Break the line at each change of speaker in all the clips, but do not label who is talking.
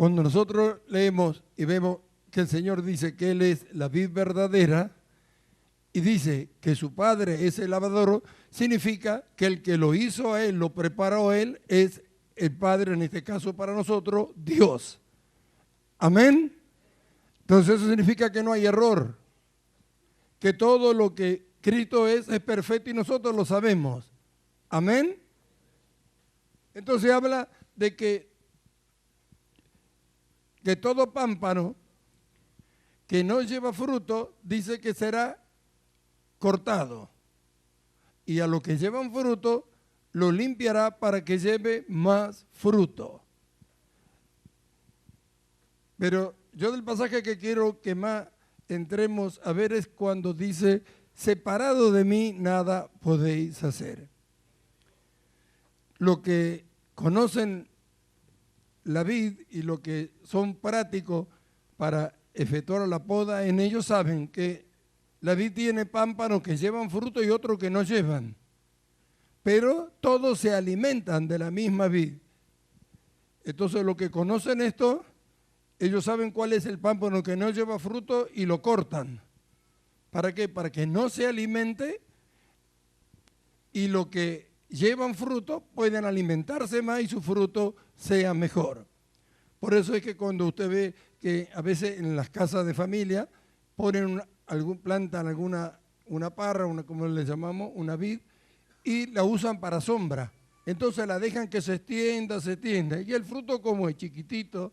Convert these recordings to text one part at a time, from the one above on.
Cuando nosotros leemos y vemos que el Señor dice que Él es la vid verdadera y dice que su Padre es el labrador, significa que el que lo hizo a Él, lo preparó a Él, es el Padre, en este caso para nosotros, Dios. Amén. Entonces eso significa que no hay error, que todo lo que Cristo es perfecto y nosotros lo sabemos. Amén. Entonces habla de que todo pámpano que no lleva fruto, dice que será cortado. Y a los que llevan fruto, lo limpiará para que lleve más fruto. Pero yo del pasaje que quiero que más entremos a ver es cuando dice, separado de mí nada podéis hacer. Los que conocen la vid y los que son prácticos para efectuar la poda, en ellos saben que la vid tiene pámpanos que llevan fruto y otros que no llevan. Pero todos se alimentan de la misma vid. Entonces los que conocen esto, ellos saben cuál es el pámpano que no lleva fruto y lo cortan. ¿Para qué? Para que no se alimente y lo que llevan fruto pueden alimentarse más y su fruto sea mejor. Por eso es que cuando usted ve que a veces en las casas de familia ponen plantan una parra, como le llamamos, una vid, y la usan para sombra. Entonces la dejan que se extienda. Y el fruto como es chiquitito,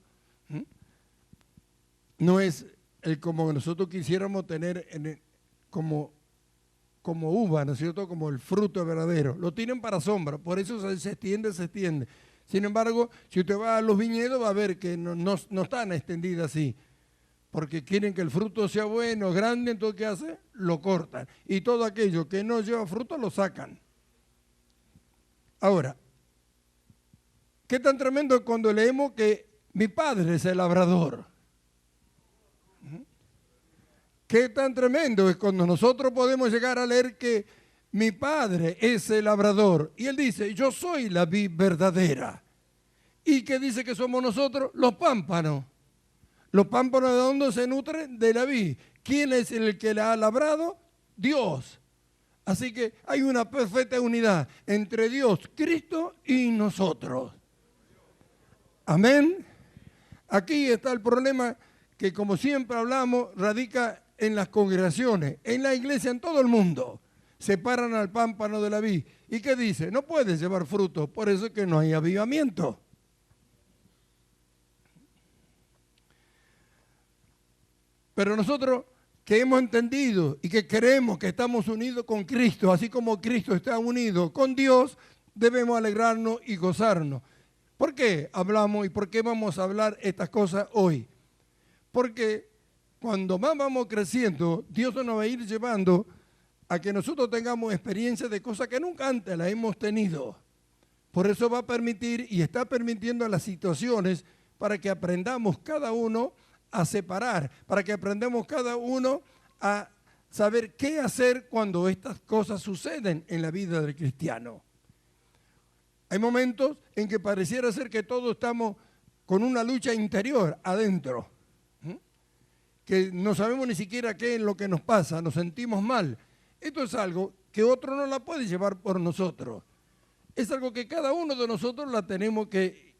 no es el como nosotros quisiéramos tener como uva, ¿no es cierto? Como el fruto verdadero. Lo tienen para sombra, por eso se extiende. Sin embargo, si usted va a los viñedos va a ver que no están extendidas así, porque quieren que el fruto sea bueno, grande, entonces ¿qué hace? Lo cortan. Y todo aquello que no lleva fruto lo sacan. Ahora, ¿qué tan tremendo es cuando leemos que mi Padre es el labrador? ¿Qué tan tremendo es cuando nosotros podemos llegar a leer que mi Padre es el labrador? Y Él dice, yo soy la vid verdadera. ¿Y qué dice que somos nosotros? Los pámpanos. ¿Los pámpanos de dónde se nutren? De la vid. ¿Quién es el que la ha labrado? Dios. Así que hay una perfecta unidad entre Dios, Cristo y nosotros. Amén. Aquí está el problema que, como siempre hablamos, radica en las congregaciones, en la iglesia, en todo el mundo. Separan al pámpano de la vid. ¿Y qué dice? No puede llevar fruto, por eso es que no hay avivamiento. Pero nosotros que hemos entendido y que creemos que estamos unidos con Cristo, así como Cristo está unido con Dios, debemos alegrarnos y gozarnos. ¿Por qué hablamos y por qué vamos a hablar estas cosas hoy? Porque cuando más vamos creciendo, Dios nos va a ir llevando a que nosotros tengamos experiencia de cosas que nunca antes las hemos tenido. Por eso va a permitir y está permitiendo las situaciones para que aprendamos cada uno a separar, para que aprendamos cada uno a saber qué hacer cuando estas cosas suceden en la vida del cristiano. Hay momentos en que pareciera ser que todos estamos con una lucha interior adentro, que no sabemos ni siquiera qué es lo que nos pasa, nos sentimos mal. Esto es algo que otro no la puede llevar por nosotros. Es algo que cada uno de nosotros la tenemos que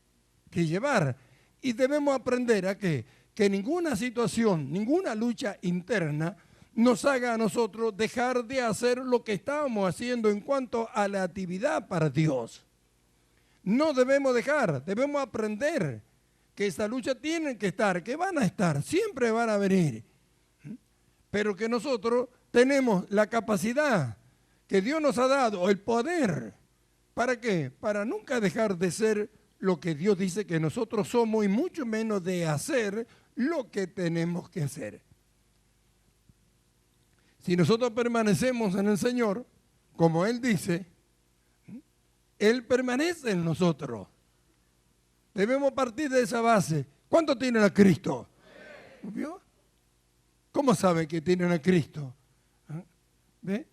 llevar. Y debemos aprender a que ninguna situación, ninguna lucha interna nos haga a nosotros dejar de hacer lo que estábamos haciendo en cuanto a la actividad para Dios. No debemos dejar, debemos aprender que esta lucha tiene que estar, que van a estar, siempre van a venir. Pero que nosotros tenemos la capacidad que Dios nos ha dado, el poder. ¿Para qué? Para nunca dejar de ser lo que Dios dice que nosotros somos y mucho menos de hacer lo que tenemos que hacer. Si nosotros permanecemos en el Señor, como Él dice, Él permanece en nosotros. Debemos partir de esa base. ¿Cuántos tienen a Cristo? ¿Vio? ¿Cómo saben que tienen a Cristo? ¿Ve?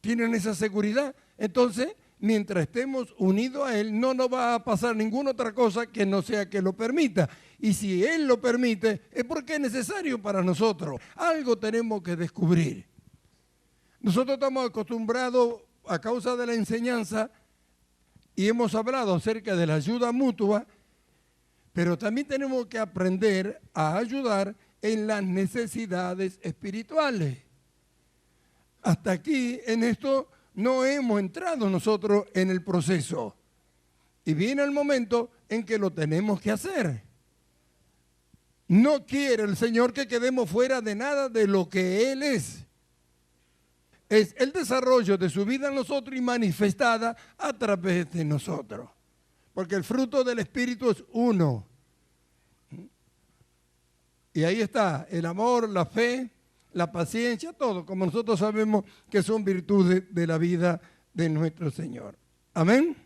¿Tienen esa seguridad? Entonces, mientras estemos unidos a Él, no nos va a pasar ninguna otra cosa que no sea que lo permita. Y si Él lo permite, es porque es necesario para nosotros. Algo tenemos que descubrir. Nosotros estamos acostumbrados, a causa de la enseñanza, y hemos hablado acerca de la ayuda mutua, pero también tenemos que aprender a ayudar en las necesidades espirituales. Hasta aquí, en esto, no hemos entrado nosotros en el proceso. Y viene el momento en que lo tenemos que hacer. No quiere el Señor que quedemos fuera de nada de lo que Él es. Es el desarrollo de su vida en nosotros y manifestada a través de nosotros. Porque el fruto del Espíritu es uno. Y ahí está el amor, la fe, la paciencia, todo, como nosotros sabemos que son virtudes de la vida de nuestro Señor. Amén.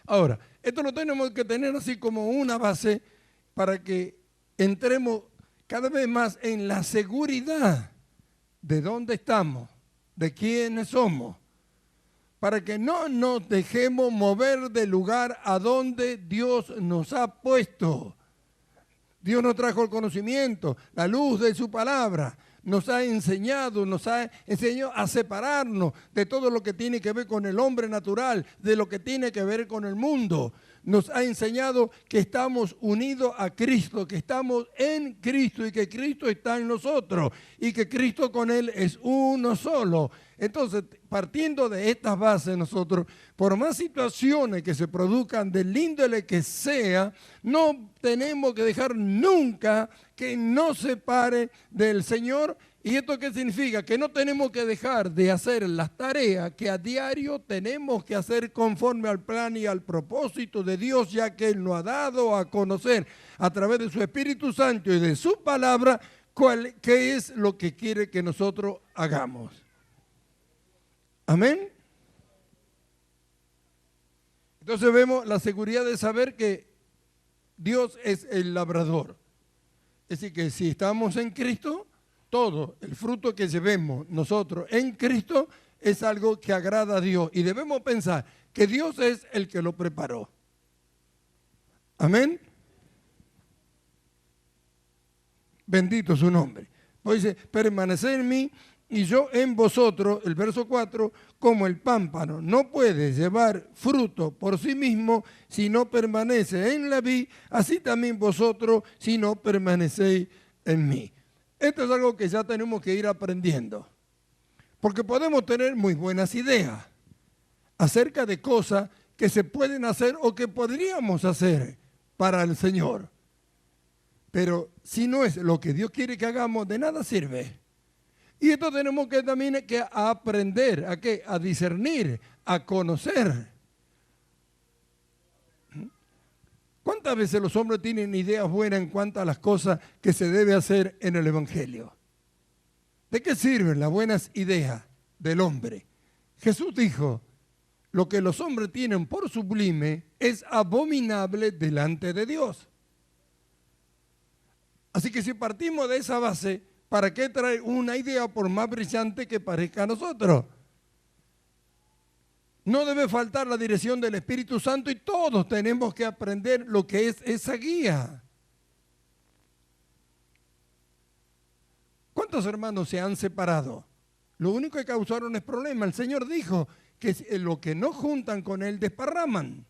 Ahora, esto lo tenemos que tener así como una base para que entremos cada vez más en la seguridad de dónde estamos, de quiénes somos, para que no nos dejemos mover del lugar a donde Dios nos ha puesto. Dios nos trajo el conocimiento, la luz de su palabra, nos ha enseñado a separarnos de todo lo que tiene que ver con el hombre natural, de lo que tiene que ver con el mundo. Nos ha enseñado que estamos unidos a Cristo, que estamos en Cristo y que Cristo está en nosotros y que Cristo con Él es uno solo. Entonces, partiendo de estas bases nosotros, por más situaciones que se produzcan del índole que sea, no tenemos que dejar nunca que nos separe del Señor. ¿Y esto qué significa? Que no tenemos que dejar de hacer las tareas que a diario tenemos que hacer conforme al plan y al propósito de Dios, ya que Él nos ha dado a conocer a través de su Espíritu Santo y de su palabra qué es lo que quiere que nosotros hagamos. Amén. Entonces vemos la seguridad de saber que Dios es el labrador. Es decir, que si estamos en Cristo, todo el fruto que llevemos nosotros en Cristo es algo que agrada a Dios. Y debemos pensar que Dios es el que lo preparó. Amén. Bendito su nombre. Pues dice, permaneced en mí y yo en vosotros, el verso 4, como el pámpano no puede llevar fruto por sí mismo si no permanece en la vid, así también vosotros si no permanecéis en mí. Esto es algo que ya tenemos que ir aprendiendo, porque podemos tener muy buenas ideas acerca de cosas que se pueden hacer o que podríamos hacer para el Señor. Pero si no es lo que Dios quiere que hagamos, de nada sirve. Y esto tenemos que también que aprender a qué, a discernir, a conocer. ¿Cuántas veces los hombres tienen ideas buenas en cuanto a las cosas que se debe hacer en el Evangelio? ¿De qué sirven las buenas ideas del hombre? Jesús dijo, lo que los hombres tienen por sublime es abominable delante de Dios. Así que si partimos de esa base, ¿para qué traer una idea por más brillante que parezca a nosotros? No debe faltar la dirección del Espíritu Santo y todos tenemos que aprender lo que es esa guía. ¿Cuántos hermanos se han separado? Lo único que causaron es problema. El Señor dijo que lo que no juntan con Él desparraman.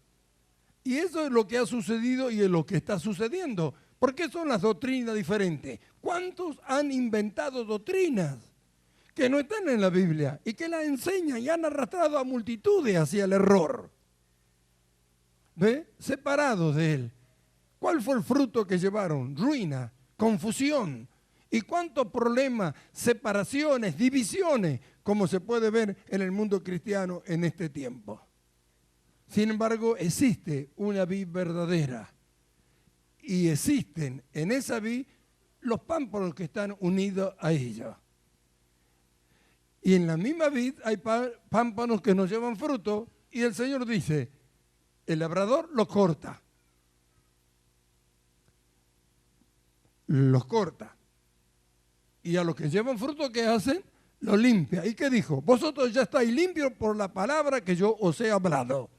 Y eso es lo que ha sucedido y es lo que está sucediendo. ¿Por qué son las doctrinas diferentes? ¿Cuántos han inventado doctrinas que no están en la Biblia y que las enseñan y han arrastrado a multitudes hacia el error? ¿Ve? Separados de Él. ¿Cuál fue el fruto que llevaron? Ruina, confusión. ¿Y cuántos problemas, separaciones, divisiones, como se puede ver en el mundo cristiano en este tiempo? Sin embargo, existe una vid verdadera. Y existen en esa vid los pámpanos que están unidos a ella. Y en la misma vid hay pámpanos que no llevan fruto y el Señor dice, el labrador los corta. Los corta. Y a los que llevan fruto, ¿qué hacen? Los limpia. ¿Y qué dijo? Vosotros ya estáis limpios por la palabra que yo os he hablado.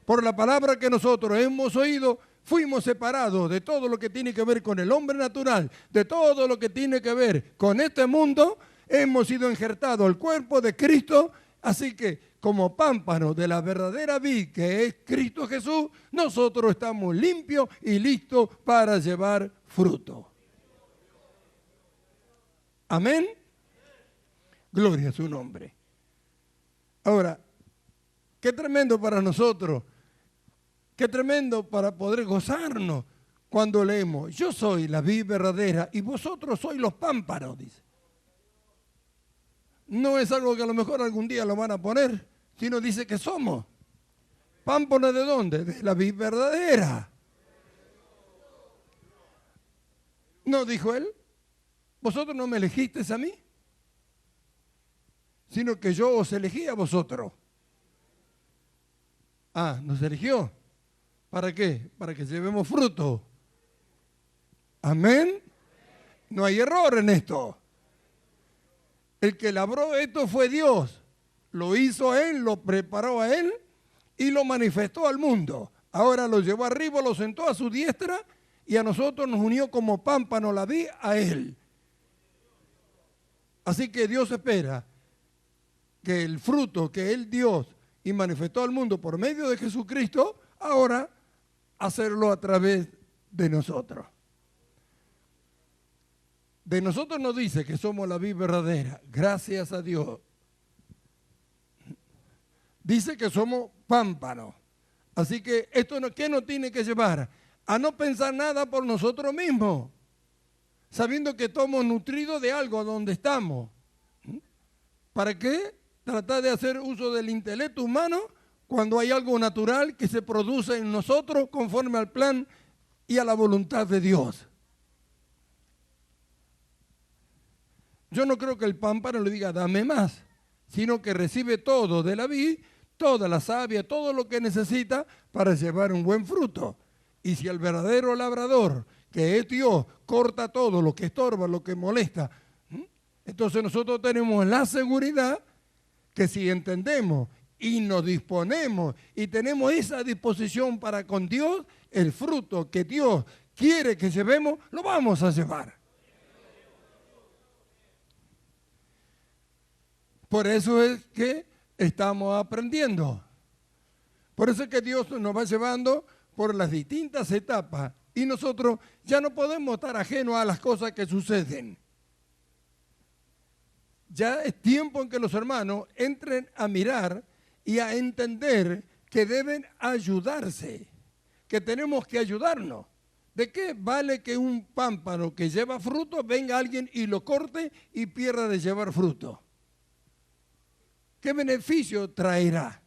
Por la palabra que nosotros hemos oído, fuimos separados de todo lo que tiene que ver con el hombre natural, de todo lo que tiene que ver con este mundo, hemos sido injertados al cuerpo de Cristo, así que como pámpano de la verdadera vid que es Cristo Jesús, nosotros estamos limpios y listos para llevar fruto. Amén. Gloria a su nombre. Ahora, qué tremendo para nosotros, qué tremendo para poder gozarnos cuando leemos, yo soy la vid verdadera y vosotros sois los pámpanos, dice. No es algo que a lo mejor algún día lo van a poner, sino dice que somos. ¿Pámpanos de dónde? De la vid verdadera. ¿No dijo él? Vosotros no me elegisteis a mí, sino que yo os elegí a vosotros. Ah, nos eligió. ¿Para qué? Para que llevemos fruto. Amén. No hay error en esto. El que labró esto fue Dios. Lo hizo Él, lo preparó a Él y lo manifestó al mundo. Ahora lo llevó arriba, lo sentó a su diestra y a nosotros nos unió como pámpano la vid a Él. Así que Dios espera que el fruto que Él dio y manifestó al mundo por medio de Jesucristo, ahora hacerlo a través de nosotros. De nosotros nos dice que somos la vid verdadera, gracias a Dios. Dice que somos pámpanos. Así que esto ¿qué nos tiene que llevar? A no pensar nada por nosotros mismos, sabiendo que estamos nutridos de algo donde estamos. ¿Para qué? Tratar de hacer uso del intelecto humano cuando hay algo natural que se produce en nosotros conforme al plan y a la voluntad de Dios. Yo no creo que el pámpano le diga, dame más, sino que recibe todo de la vid, toda la savia, todo lo que necesita para llevar un buen fruto. Y si el verdadero labrador, que es Dios, corta todo lo que estorba, lo que molesta, entonces nosotros tenemos la seguridad que si entendemos y nos disponemos y tenemos esa disposición para con Dios, el fruto que Dios quiere que llevemos, lo vamos a llevar. Por eso es que estamos aprendiendo. Por eso es que Dios nos va llevando por las distintas etapas y nosotros ya no podemos estar ajenos a las cosas que suceden. Ya es tiempo en que los hermanos entren a mirar y a entender que deben ayudarse, que tenemos que ayudarnos. ¿De qué vale que un pámpano que lleva fruto venga alguien y lo corte y pierda de llevar fruto? ¿Qué beneficio traerá?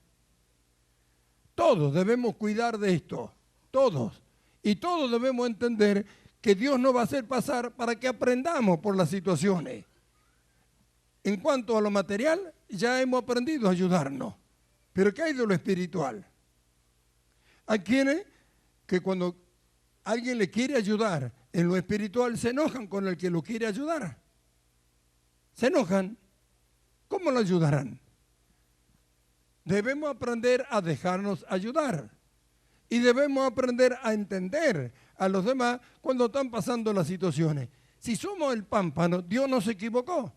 Todos debemos cuidar de esto, todos. Y todos debemos entender que Dios nos va a hacer pasar para que aprendamos por las situaciones. En cuanto a lo material, ya hemos aprendido a ayudarnos. Pero ¿qué hay de lo espiritual? Hay quienes que cuando alguien le quiere ayudar en lo espiritual se enojan con el que lo quiere ayudar. Se enojan. ¿Cómo lo ayudarán? Debemos aprender a dejarnos ayudar. Y debemos aprender a entender a los demás cuando están pasando las situaciones. Si somos el pámpano, Dios no se equivocó.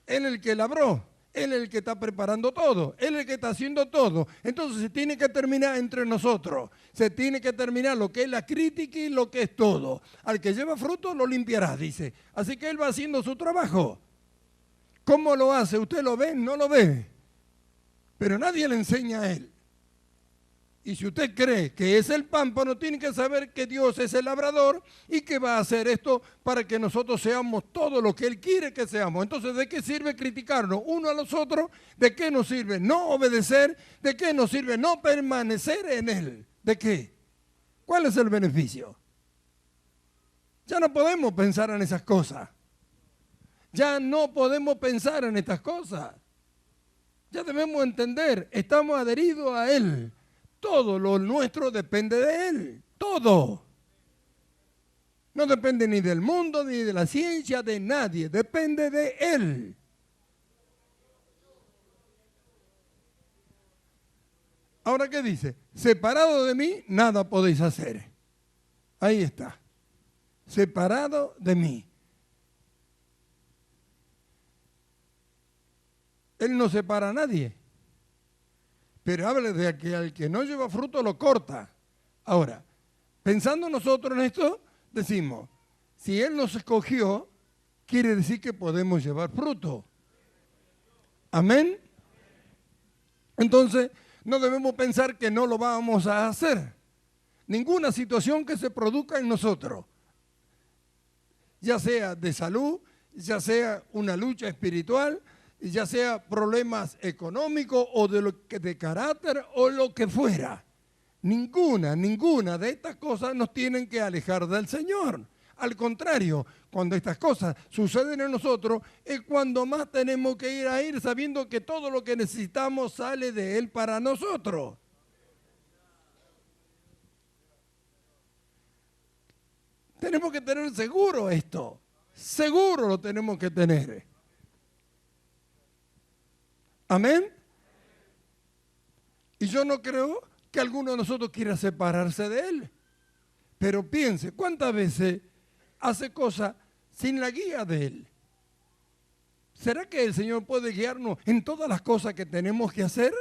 Él es el que labró, Él es el que está preparando todo, Él es el que está haciendo todo. Entonces se tiene que terminar entre nosotros, se tiene que terminar lo que es la crítica y lo que es todo. Al que lleva fruto lo limpiará, dice. Así que Él va haciendo su trabajo. ¿Cómo lo hace? ¿Usted lo ve? No lo ve. Pero nadie le enseña a Él. Y si usted cree que es el pámpano, tiene que saber que Dios es el labrador y que va a hacer esto para que nosotros seamos todo lo que Él quiere que seamos. Entonces, ¿de qué sirve criticarnos uno a los otros? ¿De qué nos sirve no obedecer? ¿De qué nos sirve no permanecer en Él? ¿De qué? ¿Cuál es el beneficio? Ya no podemos pensar en esas cosas. Ya no podemos pensar en estas cosas. Ya debemos entender, estamos adheridos a Él. Todo lo nuestro depende de Él, todo. No depende ni del mundo, ni de la ciencia, de nadie, depende de Él. Ahora, ¿qué dice? Separado de mí, nada podéis hacer. Ahí está. Separado de mí. Él no separa a nadie. Pero habla de que al que no lleva fruto lo corta. Ahora, pensando nosotros en esto, decimos, si Él nos escogió, quiere decir que podemos llevar fruto. Amén. Entonces, no debemos pensar que no lo vamos a hacer. Ninguna situación que se produzca en nosotros, ya sea de salud, ya sea una lucha espiritual, ya sea problemas económicos o de carácter o lo que fuera. Ninguna de estas cosas nos tienen que alejar del Señor. Al contrario, cuando estas cosas suceden en nosotros, es cuando más tenemos que ir sabiendo que todo lo que necesitamos sale de Él para nosotros. Tenemos que tener seguro esto. Seguro lo tenemos que tener. Amén. Y yo no creo que alguno de nosotros quiera separarse de Él. Pero piense, ¿cuántas veces hace cosas sin la guía de Él? ¿Será que el Señor puede guiarnos en todas las cosas que tenemos que hacer?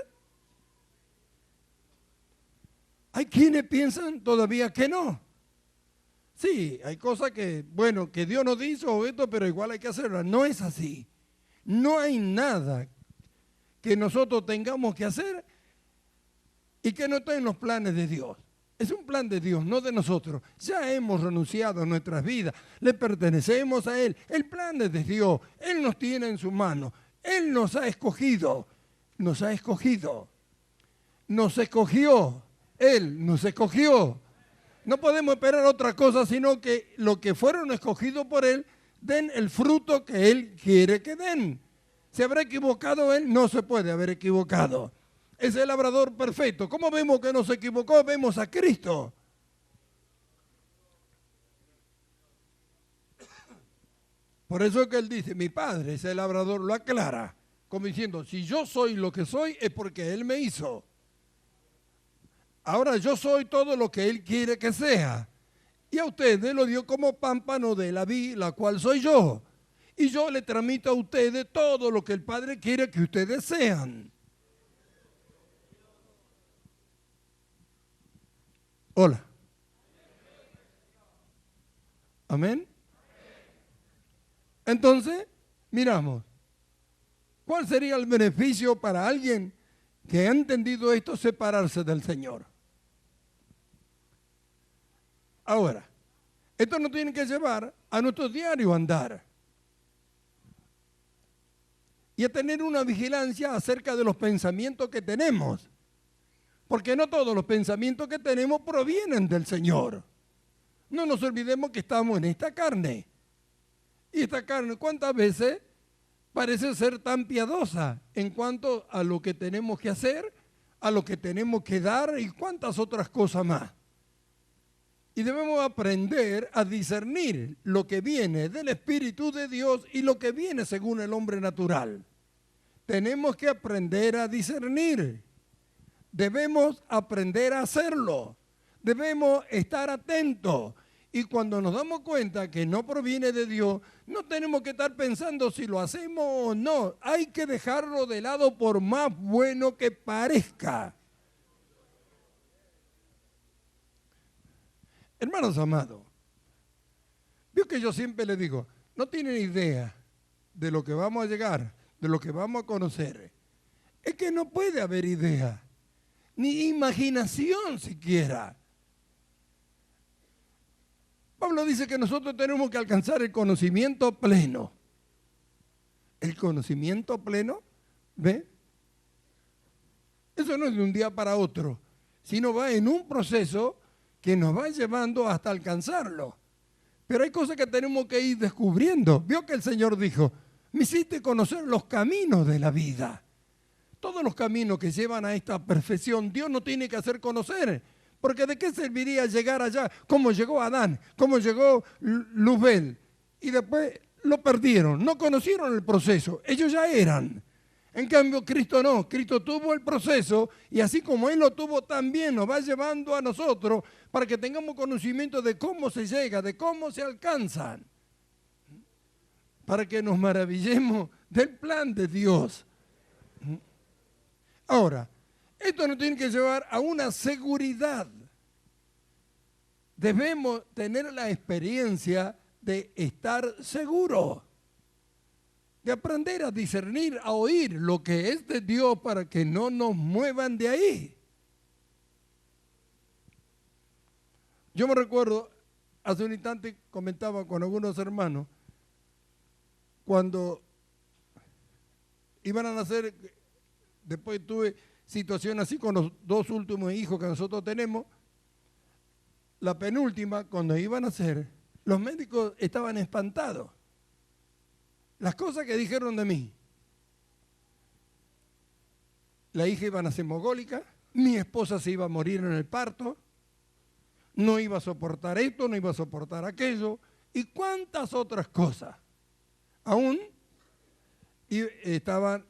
Hay quienes piensan todavía que no. Sí, hay cosas que, bueno, que Dios nos hizo esto, pero igual hay que hacerlas. No es así. No hay nada que nosotros tengamos que hacer y que no esté en los planes de Dios. Es un plan de Dios, no de nosotros. Ya hemos renunciado a nuestras vidas, le pertenecemos a Él. El plan es de Dios, Él nos tiene en su mano. Él nos ha escogido, nos escogió, Él nos escogió. No podemos esperar otra cosa, sino que los que fueron escogidos por Él den el fruto que Él quiere que den. ¿Se habrá equivocado Él? No se puede haber equivocado. Es el labrador perfecto. ¿Cómo vemos que no se equivocó? Vemos a Cristo. Por eso es que Él dice, mi Padre, ese labrador lo aclara, como diciendo, si yo soy lo que soy es porque Él me hizo. Ahora yo soy todo lo que Él quiere que sea. Y a ustedes lo dio como pámpano de la vid, la cual soy yo. Y yo le transmito a ustedes todo lo que el Padre quiere que ustedes sean. Hola. Amén. Entonces, miramos, ¿cuál sería el beneficio para alguien que ha entendido esto, separarse del Señor? Ahora, esto nos tiene que llevar a nuestro diario andar y a tener una vigilancia acerca de los pensamientos que tenemos, porque no todos los pensamientos que tenemos provienen del Señor. No nos olvidemos que estamos en esta carne. Y esta carne, ¿cuántas veces parece ser tan piadosa en cuanto a lo que tenemos que hacer, a lo que tenemos que dar y cuántas otras cosas más? Y debemos aprender a discernir lo que viene del Espíritu de Dios y lo que viene según el hombre natural. Tenemos que aprender a discernir. Debemos aprender a hacerlo. Debemos estar atentos. Y cuando nos damos cuenta que no proviene de Dios, no tenemos que estar pensando si lo hacemos o no. Hay que dejarlo de lado por más bueno que parezca. Hermanos amados, veo que yo siempre les digo, no tienen idea de lo que vamos a llegar, de lo que vamos a conocer. Es que no puede haber idea, ni imaginación siquiera. Pablo dice que nosotros tenemos que alcanzar el conocimiento pleno. El conocimiento pleno, ¿ve? Eso no es de un día para otro, sino va en un proceso que nos va llevando hasta alcanzarlo. Pero hay cosas que tenemos que ir descubriendo. Vio que el Señor dijo, me hiciste conocer los caminos de la vida. Todos los caminos que llevan a esta perfección, Dios no tiene que hacer conocer. Porque ¿de qué serviría llegar allá? Como llegó Adán, como llegó Luzbel. Y después lo perdieron, no conocieron el proceso. Ellos ya eran. En cambio, Cristo no. Cristo tuvo el proceso y así como Él lo tuvo, también nos va llevando a nosotros para que tengamos conocimiento de cómo se llega, de cómo se alcanzan. Para que nos maravillemos del plan de Dios. Ahora, esto nos tiene que llevar a una seguridad. Debemos tener la experiencia de estar seguros, de aprender a discernir, a oír lo que es de Dios para que no nos muevan de ahí. Yo me recuerdo, hace un instante comentaba con algunos hermanos, cuando iban a nacer, después tuve situación así con los dos últimos hijos que nosotros tenemos. La penúltima, cuando iban a nacer, los médicos estaban espantados. Las cosas que dijeron de mí. La hija iba a nacer mogólica, mi esposa se iba a morir en el parto, no iba a soportar esto, no iba a soportar aquello, y cuántas otras cosas. Aún estaban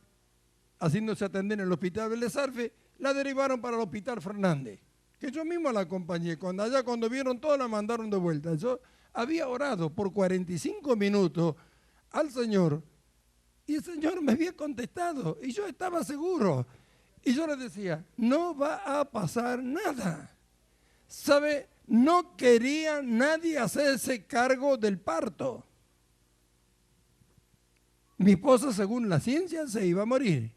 haciéndose atender en el hospital Belezarfe, la derivaron para el hospital Fernández, que yo mismo la acompañé. Cuando vieron todo, la mandaron de vuelta. Yo había orado por 45 minutos al Señor y el Señor me había contestado y yo estaba seguro. Y yo le decía, no va a pasar nada. ¿Sabe? No quería nadie hacerse cargo del parto. Mi esposa, según la ciencia, se iba a morir.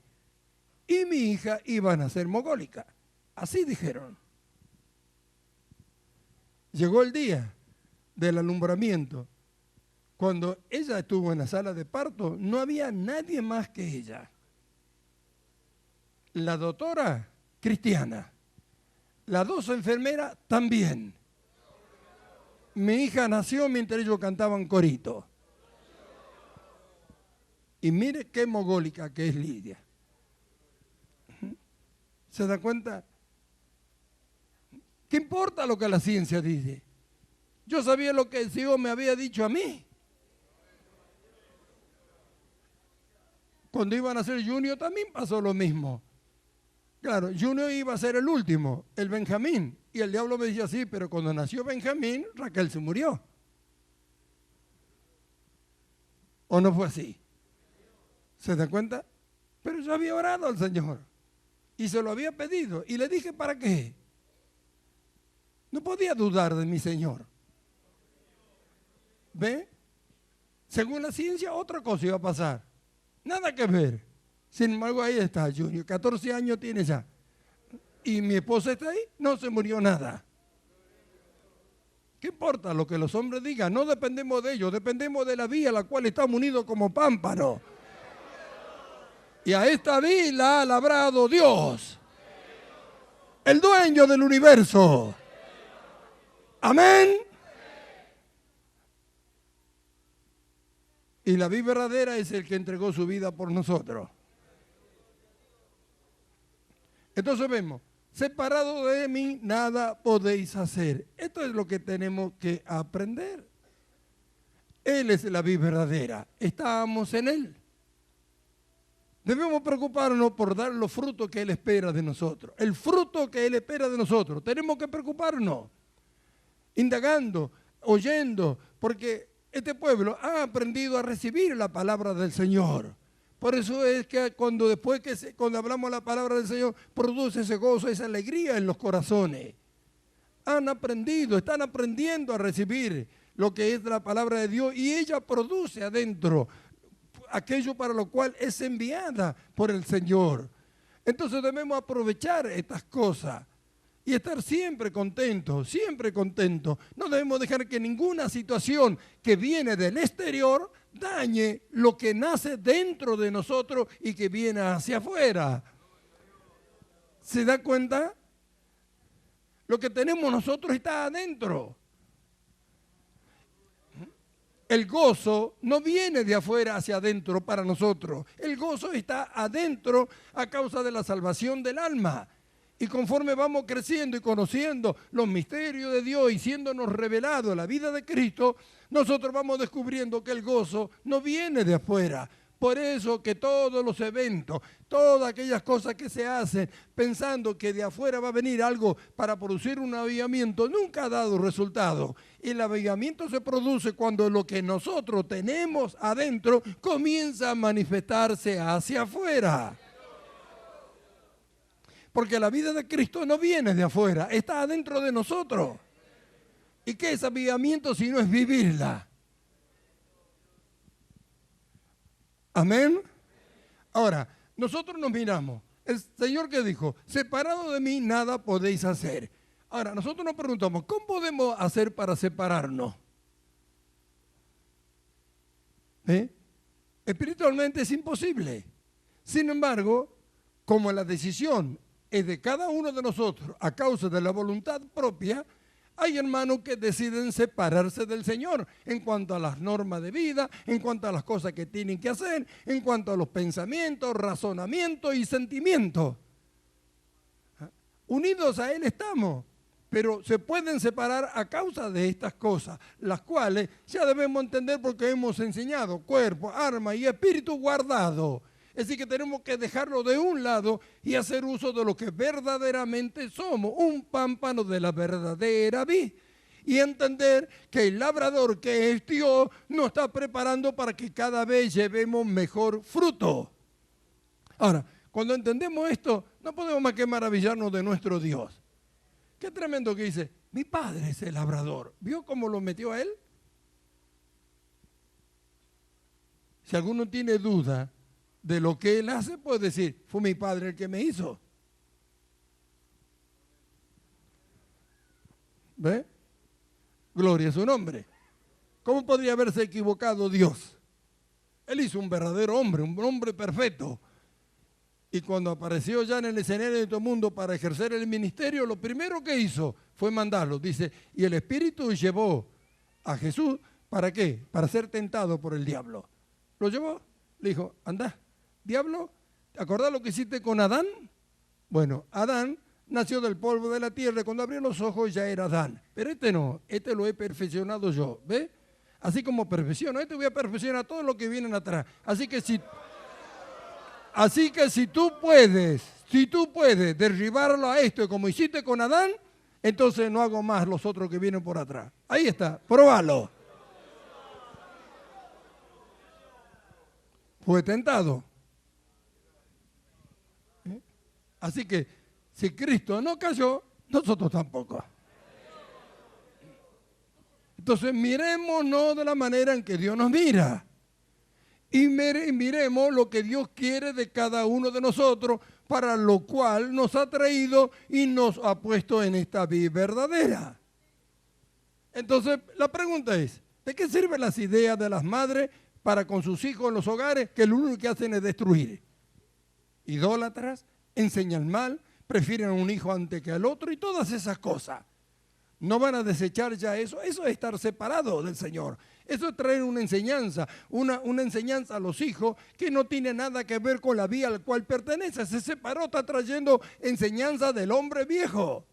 Y mi hija iba a nacer mogólica. Así dijeron. Llegó el día del alumbramiento. Cuando ella estuvo en la sala de parto, no había nadie más que ella. La doctora, cristiana. Las dos enfermeras, también. Mi hija nació mientras ellos cantaban corito. Y mire qué mogólica que es Lidia. ¿Se da cuenta? ¿Qué importa lo que la ciencia dice? Yo sabía lo que el Señor me había dicho a mí. Cuando iban a ser Junior también pasó lo mismo. Claro, Junior iba a ser el último, el Benjamín. Y el diablo me decía, sí, pero cuando nació Benjamín, Raquel se murió. ¿O no fue así? ¿Se da cuenta? Pero yo había orado al Señor y se lo había pedido y le dije, ¿para qué? No podía dudar de mi Señor. ¿Ve? Según la ciencia, otra cosa iba a pasar. Nada que ver. Sin embargo, ahí está Junior, 14 años tiene ya. Y mi esposa está ahí, no se murió nada. ¿Qué importa lo que los hombres digan? No dependemos de ellos, dependemos de la vía a la cual estamos unidos como pámpano. Y a esta vid la ha labrado Dios, el dueño del universo. Amén. Y la vid verdadera es el que entregó su vida por nosotros. Entonces vemos, separado de mí nada podéis hacer. Esto es lo que tenemos que aprender. Él es la vid verdadera, estamos en Él. Debemos preocuparnos por dar los frutos que Él espera de nosotros. El fruto que Él espera de nosotros. Tenemos que preocuparnos, indagando, oyendo, porque este pueblo ha aprendido a recibir la palabra del Señor. Por eso es que cuando hablamos la palabra del Señor, produce ese gozo, esa alegría en los corazones. Han aprendido, están aprendiendo a recibir lo que es la palabra de Dios y ella produce adentro aquello para lo cual es enviada por el Señor. Entonces debemos aprovechar estas cosas y estar siempre contentos, siempre contentos. No debemos dejar que ninguna situación que viene del exterior dañe lo que nace dentro de nosotros y que viene hacia afuera. ¿Se da cuenta? Lo que tenemos nosotros está adentro. El gozo no viene de afuera hacia adentro para nosotros. El gozo está adentro a causa de la salvación del alma. Y conforme vamos creciendo y conociendo los misterios de Dios y siéndonos revelados la vida de Cristo, nosotros vamos descubriendo que el gozo no viene de afuera. Por eso que todos los eventos, todas aquellas cosas que se hacen pensando que de afuera va a venir algo para producir un avivamiento, nunca ha dado resultado. El avivamiento se produce cuando lo que nosotros tenemos adentro comienza a manifestarse hacia afuera. Porque la vida de Cristo no viene de afuera, está adentro de nosotros. ¿Y qué es avivamiento si no es vivirla? Amén. Ahora, nosotros nos miramos. El Señor que dijo, separado de mí nada podéis hacer. Ahora, nosotros nos preguntamos, ¿cómo podemos hacer para separarnos? Espiritualmente es imposible. Sin embargo, como la decisión es de cada uno de nosotros a causa de la voluntad propia, hay hermanos que deciden separarse del Señor en cuanto a las normas de vida, en cuanto a las cosas que tienen que hacer, en cuanto a los pensamientos, razonamientos y sentimientos. Unidos a Él estamos, pero se pueden separar a causa de estas cosas, las cuales ya debemos entender porque hemos enseñado cuerpo, alma y espíritu guardado. Es decir, que tenemos que dejarlo de un lado y hacer uso de lo que verdaderamente somos, un pámpano de la verdadera vid. Y entender que el labrador que es Dios nos está preparando para que cada vez llevemos mejor fruto. Ahora, cuando entendemos esto, no podemos más que maravillarnos de nuestro Dios. Qué tremendo que dice, mi padre es el labrador. ¿Vio cómo lo metió a él? Si alguno tiene duda de lo que él hace, puede decir, fue mi padre el que me hizo. ¿Ve? Gloria a su nombre. ¿Cómo podría haberse equivocado Dios? Él hizo un verdadero hombre, un hombre perfecto. Y cuando apareció ya en el escenario de todo el mundo para ejercer el ministerio, lo primero que hizo fue mandarlo. Dice, y el Espíritu llevó a Jesús, ¿para qué? Para ser tentado por el diablo. Lo llevó, le dijo, anda. Diablo, ¿te acordás lo que hiciste con Adán? Bueno, Adán nació del polvo de la tierra y cuando abrió los ojos ya era Adán. Pero este no, este lo he perfeccionado yo, ¿ves? Así como perfecciono, este voy a perfeccionar todo lo que vienen atrás. Así que si tú puedes derribarlo a esto como hiciste con Adán, entonces no hago más los otros que vienen por atrás. Ahí está, probalo. Fue tentado. Así que si Cristo no cayó, nosotros tampoco. Entonces mirémonos de la manera en que Dios nos mira. Y miremos lo que Dios quiere de cada uno de nosotros, para lo cual nos ha traído y nos ha puesto en esta vida verdadera. Entonces la pregunta es, ¿de qué sirven las ideas de las madres para con sus hijos en los hogares que lo único que hacen es destruir? Idólatras, enseñan mal, prefieren a un hijo antes que al otro y todas esas cosas. No van a desechar ya eso. Eso es estar separado del Señor. Eso es traer una enseñanza a los hijos que no tiene nada que ver con la vía al cual pertenece. Se separó, está trayendo enseñanza del hombre viejo.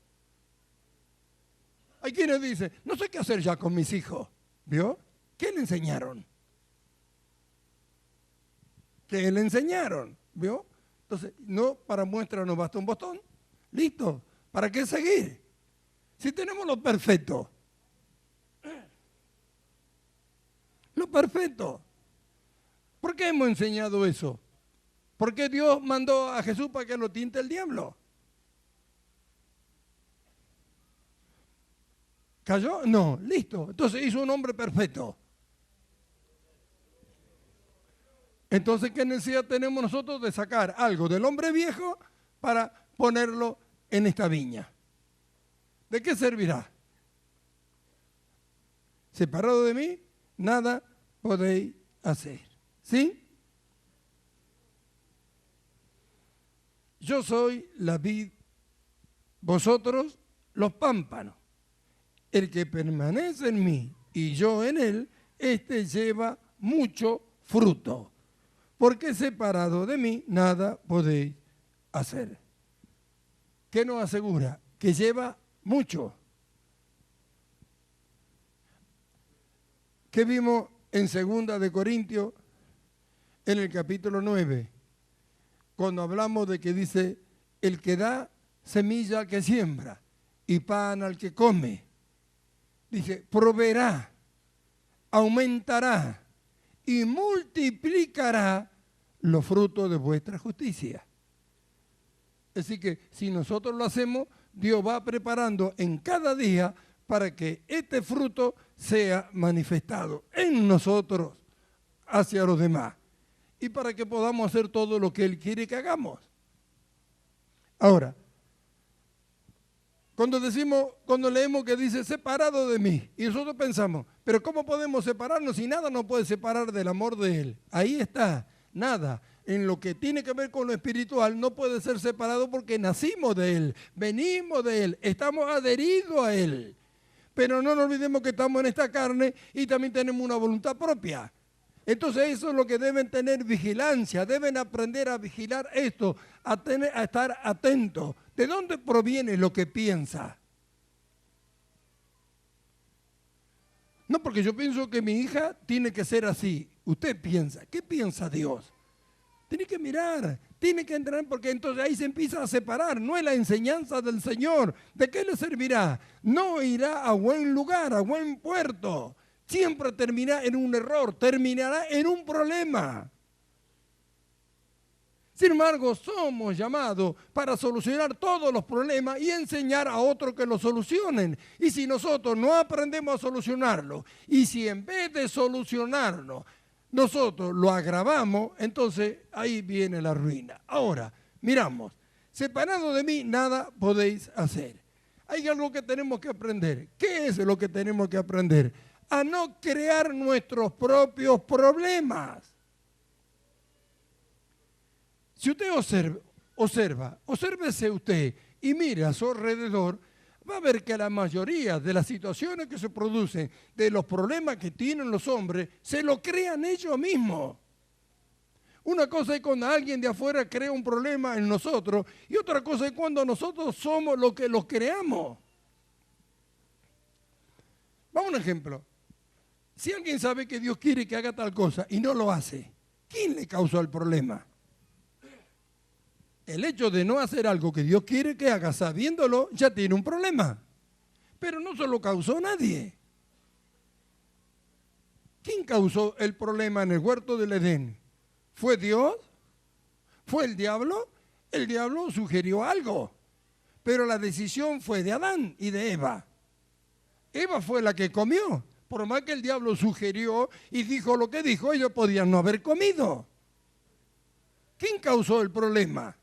Hay quienes dicen, no sé qué hacer ya con mis hijos. ¿Vio? ¿Qué le enseñaron? ¿Qué le enseñaron? ¿Vio? Entonces, no, para muestra nos basta un botón. Listo. ¿Para qué seguir? Si tenemos lo perfecto. Lo perfecto. ¿Por qué hemos enseñado eso? ¿Por qué Dios mandó a Jesús para que lo tinte el diablo? ¿Cayó? No, listo. Entonces hizo un hombre perfecto. Entonces, ¿qué necesidad tenemos nosotros de sacar algo del hombre viejo para ponerlo en esta viña? ¿De qué servirá? Separado de mí, nada podéis hacer. ¿Sí? Yo soy la vid, vosotros los pámpanos. El que permanece en mí y yo en él, este lleva mucho fruto. Porque separado de mí, nada podéis hacer. ¿Qué nos asegura? Que lleva mucho. ¿Qué vimos en 2 de Corintios? en el capítulo 9, cuando hablamos de que dice, el que da semilla al que siembra y pan al que come, dice, proveerá, aumentará y multiplicará los frutos de vuestra justicia. Así que si nosotros lo hacemos, Dios va preparando en cada día para que este fruto sea manifestado en nosotros hacia los demás y para que podamos hacer todo lo que Él quiere que hagamos. Ahora, cuando leemos que dice separado de mí, y nosotros pensamos, pero ¿cómo podemos separarnos si nada nos puede separar del amor de Él? Ahí está, nada. En lo que tiene que ver con lo espiritual no puede ser separado porque nacimos de Él, venimos de Él, estamos adheridos a Él. Pero no nos olvidemos que estamos en esta carne y también tenemos una voluntad propia. Entonces eso es lo que deben tener vigilancia, deben aprender a vigilar esto, a estar atentos. ¿De dónde proviene lo que piensa? No, porque yo pienso que mi hija tiene que ser así. Usted piensa, ¿qué piensa Dios? Tiene que mirar, tiene que entrar, porque entonces ahí se empieza a separar. No es la enseñanza del Señor. ¿De qué le servirá? No irá a buen lugar, a buen puerto. Siempre terminará en un error, terminará en un problema. Sin embargo, somos llamados para solucionar todos los problemas y enseñar a otros que lo solucionen. Y si nosotros no aprendemos a solucionarlo, y si en vez de solucionarlo, nosotros lo agravamos, entonces ahí viene la ruina. Ahora, miramos, separado de mí nada podéis hacer. Hay algo que tenemos que aprender. ¿Qué es lo que tenemos que aprender? A no crear nuestros propios problemas. Si usted obsérvese usted y mire a su alrededor, va a ver que la mayoría de las situaciones que se producen, de los problemas que tienen los hombres, se lo crean ellos mismos. Una cosa es cuando alguien de afuera crea un problema en nosotros y otra cosa es cuando nosotros somos los que los creamos. Vamos a un ejemplo. Si alguien sabe que Dios quiere que haga tal cosa y no lo hace, ¿quién le causó el problema? El hecho de no hacer algo que Dios quiere que haga sabiéndolo ya tiene un problema. Pero no se lo causó nadie. ¿Quién causó el problema en el huerto del Edén? ¿Fue Dios? ¿Fue el diablo? El diablo sugirió algo. Pero la decisión fue de Adán y de Eva. Eva fue la que comió. Por más que el diablo sugirió y dijo lo que dijo, ellos podían no haber comido. ¿Quién causó el problema?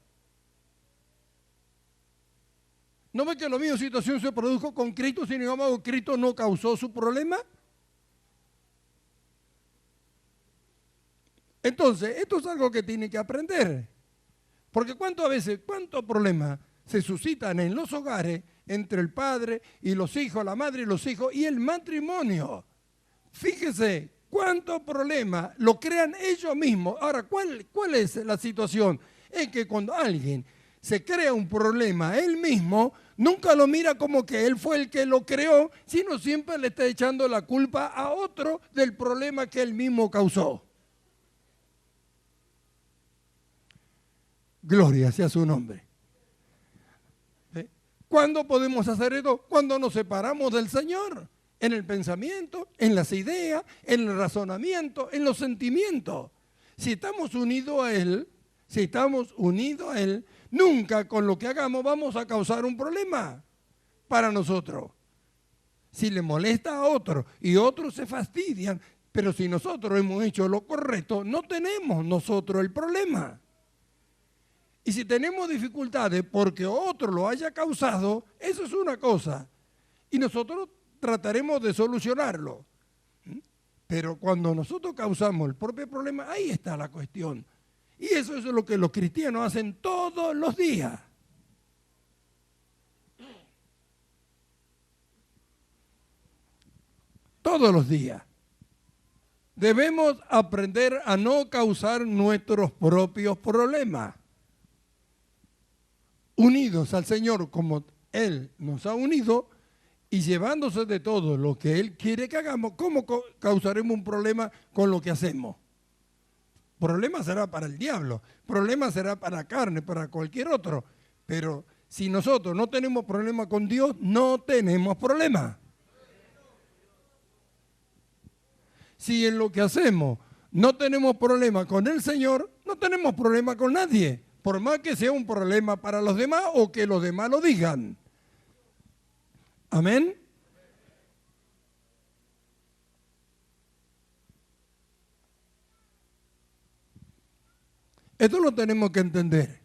¿No ve que la misma situación se produjo con Cristo? Sin embargo, Cristo no causó su problema. Entonces, esto es algo que tiene que aprender. Porque cuántos problemas se suscitan en los hogares entre el padre y los hijos, la madre y los hijos y el matrimonio. Fíjese, cuántos problemas lo crean ellos mismos. Ahora, ¿cuál es la situación? Es que cuando alguien se crea un problema él mismo, nunca lo mira como que él fue el que lo creó, sino siempre le está echando la culpa a otro del problema que él mismo causó. Gloria sea su nombre. ¿Cuándo podemos hacer esto? Cuando nos separamos del Señor, en el pensamiento, en las ideas, en el razonamiento, en los sentimientos. Si estamos unidos a Él, nunca con lo que hagamos vamos a causar un problema para nosotros. Si le molesta a otro y otros se fastidian, pero si nosotros hemos hecho lo correcto, no tenemos nosotros el problema. Y si tenemos dificultades porque otro lo haya causado, eso es una cosa. Y nosotros trataremos de solucionarlo. Pero cuando nosotros causamos el propio problema, ahí está la cuestión. Y eso es lo que los cristianos hacen todos los días. Todos los días. Debemos aprender a no causar nuestros propios problemas. Unidos al Señor como Él nos ha unido y llevándose de todo lo que Él quiere que hagamos, ¿cómo causaremos un problema con lo que hacemos? Problema será para el diablo, problema será para la carne, para cualquier otro. Pero si nosotros no tenemos problema con Dios, no tenemos problema. Si en lo que hacemos no tenemos problema con el Señor, no tenemos problema con nadie, por más que sea un problema para los demás o que los demás lo digan. Amén. Esto lo tenemos que entender.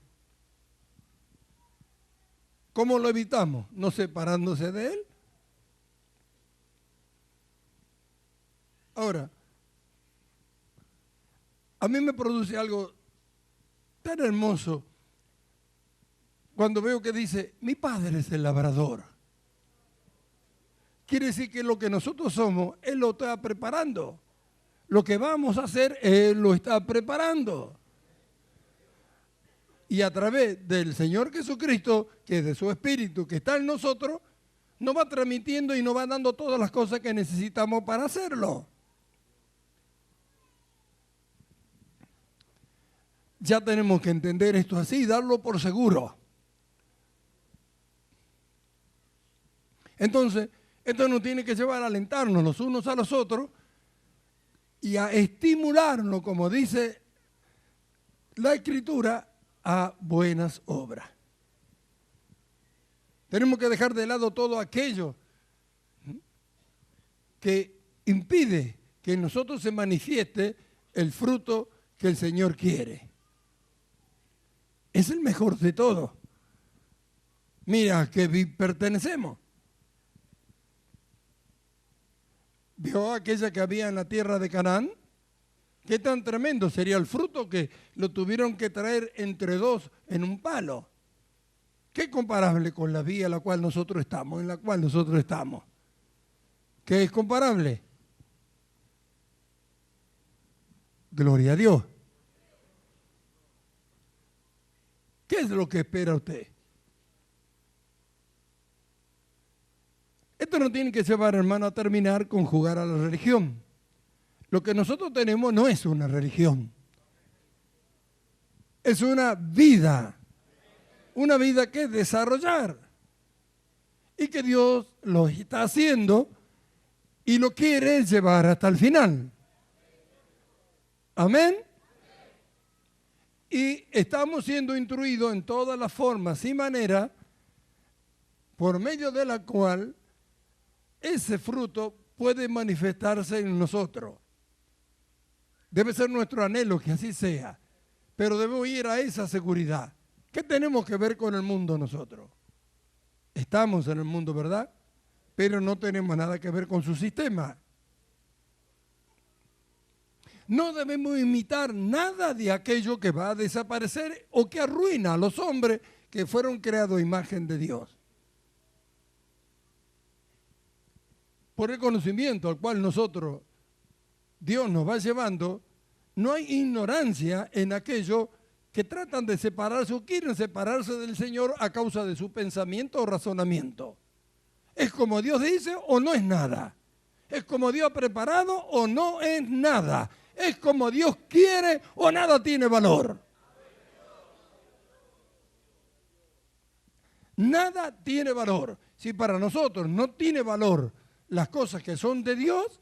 ¿Cómo lo evitamos? No separándose de Él. Ahora, a mí me produce algo tan hermoso cuando veo que dice, mi padre es el labrador. Quiere decir que lo que nosotros somos, Él lo está preparando. Lo que vamos a hacer, Él lo está preparando. Y a través del Señor Jesucristo, que es de su Espíritu, que está en nosotros, nos va transmitiendo y nos va dando todas las cosas que necesitamos para hacerlo. Ya tenemos que entender esto así, darlo por seguro. Entonces, esto nos tiene que llevar a alentarnos los unos a los otros y a estimularnos, como dice la Escritura, a buenas obras. Tenemos que dejar de lado todo aquello que impide que en nosotros se manifieste el fruto que el Señor quiere. Es el mejor de todo. Mira, que pertenecemos. ¿Vio aquella que había en la tierra de Canaán? ¿Qué tan tremendo sería el fruto que lo tuvieron que traer entre dos en un palo? ¿Qué comparable con la vía en la cual nosotros estamos, en la cual nosotros estamos? ¿Qué es comparable? Gloria a Dios. ¿Qué es lo que espera usted? Esto no tiene que llevar, hermano, a terminar con jugar a la religión. Lo que nosotros tenemos no es una religión. Es una vida que desarrollar. Y que Dios lo está haciendo y lo quiere llevar hasta el final. Amén. Y estamos siendo instruidos en todas las formas y maneras por medio de la cual ese fruto puede manifestarse en nosotros. Debe ser nuestro anhelo que así sea, pero debemos ir a esa seguridad. ¿Qué tenemos que ver con el mundo nosotros? Estamos en el mundo, ¿verdad? Pero no tenemos nada que ver con su sistema. No debemos imitar nada de aquello que va a desaparecer o que arruina a los hombres que fueron creados a imagen de Dios. Por el conocimiento al cual Dios nos va llevando, no hay ignorancia en aquellos que tratan de separarse o quieren separarse del Señor a causa de su pensamiento o razonamiento. ¿Es como Dios dice o no es nada? ¿Es como Dios ha preparado o no es nada? ¿Es como Dios quiere o nada tiene valor? Nada tiene valor. Si para nosotros no tiene valor las cosas que son de Dios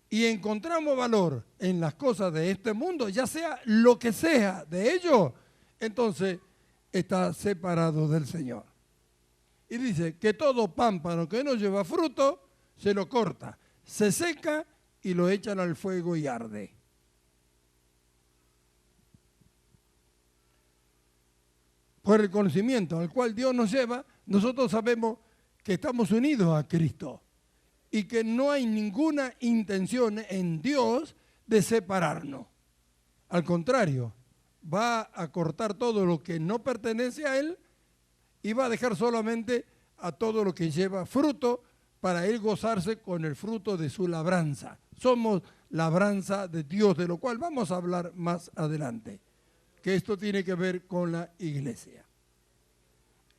y encontramos valor en las cosas de este mundo, ya sea lo que sea de ellos, entonces está separado del Señor. Y dice que todo pámpano que no lleva fruto, se lo corta, se seca y lo echan al fuego y arde. Por el conocimiento al cual Dios nos lleva, nosotros sabemos que estamos unidos a Cristo y que no hay ninguna intención en Dios de separarnos. Al contrario, va a cortar todo lo que no pertenece a Él y va a dejar solamente a todo lo que lleva fruto para Él gozarse con el fruto de su labranza. Somos labranza de Dios, de lo cual vamos a hablar más adelante, que esto tiene que ver con la iglesia.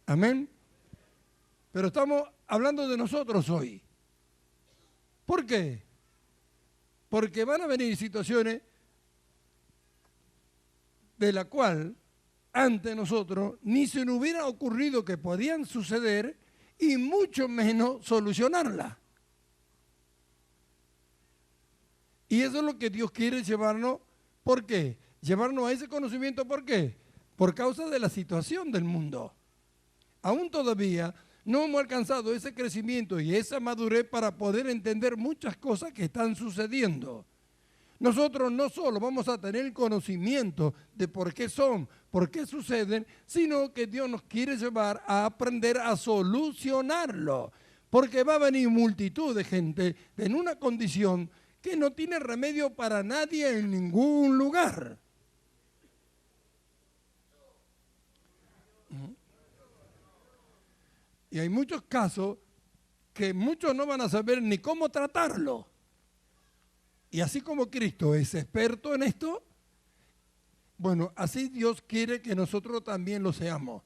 Amén. Pero estamos hablando de nosotros hoy. ¿Por qué? Porque van a venir situaciones de la cual ante nosotros ni se nos hubiera ocurrido que podían suceder y mucho menos solucionarla. Y eso es lo que Dios quiere llevarnos. ¿Por qué? Llevarnos a ese conocimiento. ¿Por qué? Por causa de la situación del mundo. Aún todavía no hemos alcanzado ese crecimiento y esa madurez para poder entender muchas cosas que están sucediendo. Nosotros no solo vamos a tener el conocimiento de por qué son, por qué suceden, sino que Dios nos quiere llevar a aprender a solucionarlo. Porque va a venir multitud de gente en una condición que no tiene remedio para nadie en ningún lugar. Y hay muchos casos que muchos no van a saber ni cómo tratarlo. Y así como Cristo es experto en esto, bueno, así Dios quiere que nosotros también lo seamos.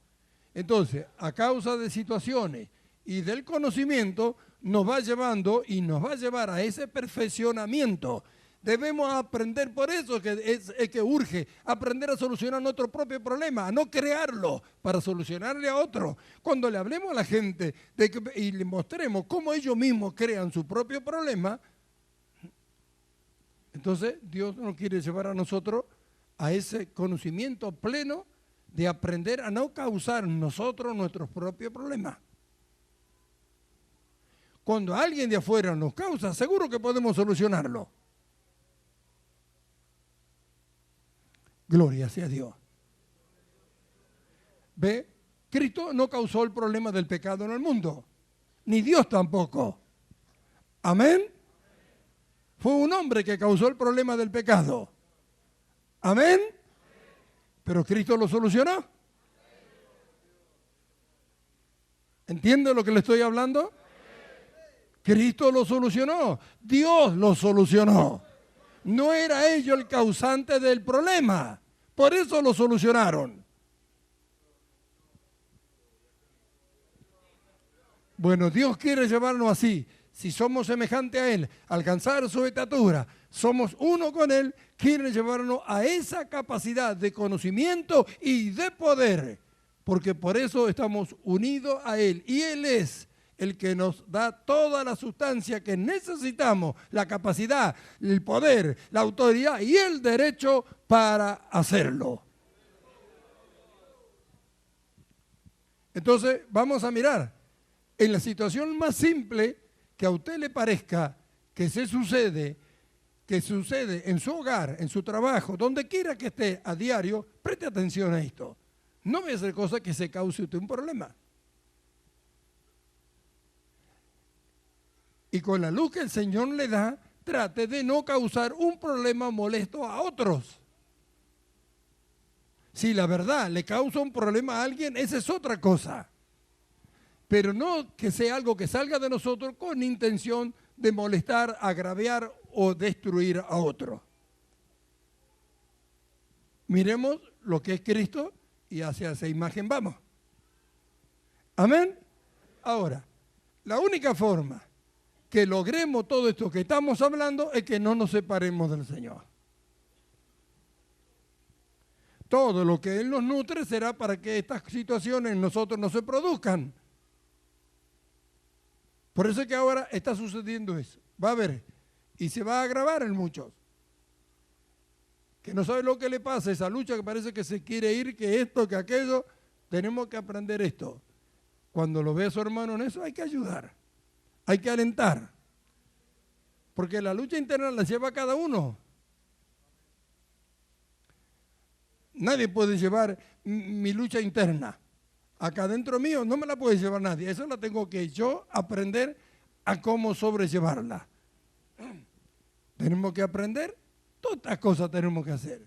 Entonces, a causa de situaciones y del conocimiento, nos va llevando y nos va a llevar a ese perfeccionamiento. Debemos aprender, por eso es que urge aprender a solucionar nuestro propio problema, a no crearlo para solucionarle a otro. Cuando le hablemos a la gente y le mostremos cómo ellos mismos crean su propio problema, entonces Dios nos quiere llevar a nosotros a ese conocimiento pleno de aprender a no causar nosotros nuestros propios problemas. Cuando alguien de afuera nos causa, seguro que podemos solucionarlo. Gloria sea a Dios. ¿Ve? Cristo no causó el problema del pecado en el mundo, ni Dios tampoco. Amén. Fue un hombre que causó el problema del pecado. Amén. Pero Cristo lo solucionó. ¿Entiende lo que le estoy hablando? Cristo lo solucionó. Dios lo solucionó. No era ellos el causante del problema. Por eso lo solucionaron. Bueno, Dios quiere llevarnos así. Si somos semejantes a Él, alcanzar su estatura, somos uno con Él, quiere llevarnos a esa capacidad de conocimiento y de poder. Porque por eso estamos unidos a Él. Y Él es el que nos da toda la sustancia que necesitamos, la capacidad, el poder, la autoridad y el derecho para hacerlo. Entonces, vamos a mirar en la situación más simple que a usted le parezca que sucede en su hogar, en su trabajo, donde quiera que esté a diario, preste atención a esto. No voy a hacer cosa que se cause usted un problema. Y con la luz que el Señor le da, trate de no causar un problema molesto a otros. Si la verdad le causa un problema a alguien, esa es otra cosa. Pero no que sea algo que salga de nosotros con intención de molestar, agraviar o destruir a otro. Miremos lo que es Cristo y hacia esa imagen vamos. Amén. Ahora, la única forma que logremos todo esto que estamos hablando es que no nos separemos del Señor. Todo lo que Él nos nutre será para que estas situaciones en nosotros no se produzcan. Por eso es que ahora está sucediendo eso. Va a haber, y se va a agravar en muchos. Que no sabe lo que le pasa, esa lucha que parece que se quiere ir, que esto, que aquello. Tenemos que aprender esto. Cuando lo ve a su hermano en eso, hay que ayudar. Hay que alentar. Porque la lucha interna la lleva cada uno. Nadie puede llevar mi lucha interna. Acá dentro mío no me la puede llevar nadie. Eso la tengo que yo aprender a cómo sobrellevarla. Tenemos que aprender, todas estas cosas tenemos que hacer.